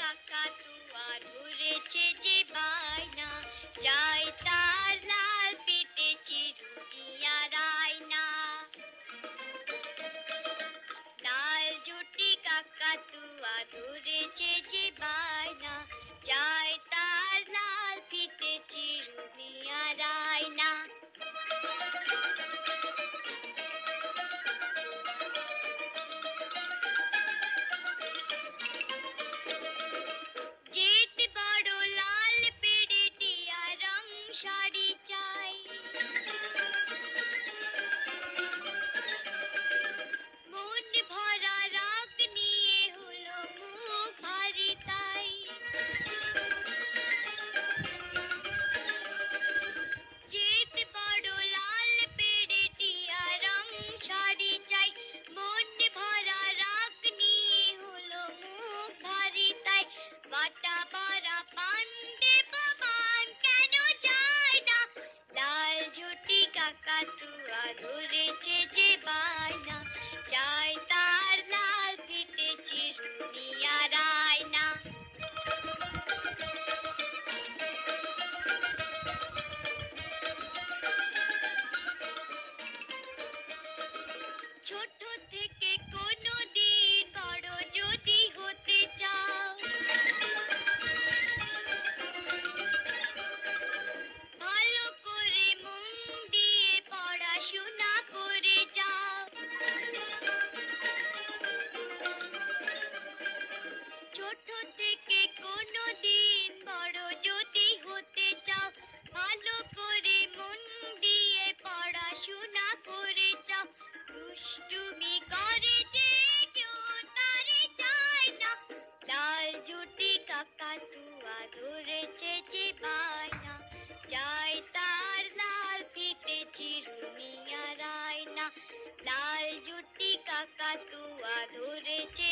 কাকাতুয়া ধরেছে যে বায়না, চাই তার লাল পেতে চিরুনিয়া রায়না। লাল ঝুটি কাকাতুয়া ধরেছে যে বায়না, চাই তার লাল ফিতে চিরুনিয়া রায়না। যেতে বড় লাল পেড়ে টিয়া রং শাড়ি চাই, মন ভরা রাগ নিয়ে হলো মুখ ভারী তাই। যেতে বড় লাল পেড়ে টিয়া রং শাড়ি চাই, মন ভরা রাগ নিয়ে হলো মুখ ভারী তাই। বাটা ভরা পান্ডে বামান কেন যায় না, লাল ঝুটি কাকাতুয়া ধরেছে যে বায়না, চাই তার লাল ফিতে চিরুনিয়া রায়না। ছোট থেকে কোনো দিন বড় যদি হতে চাও, ভালো করে মন দিয়ে পড়াশোনা করে যাও। ছোট থেকে কোনো দিন বড় যদি হতে চাও, ভালো করে মন দিয়ে পড়াশোনা করে যাও। দুষ্টুমি করে যে কেউ তারে চায় না, লাল ঝুটি কাকাতুয়া ধরেছে যে বায়না, চাই তার লাল ফিতে চিরুনিয়া রায়না। লাল ঝুটি কাকাতুয়া ধরেছে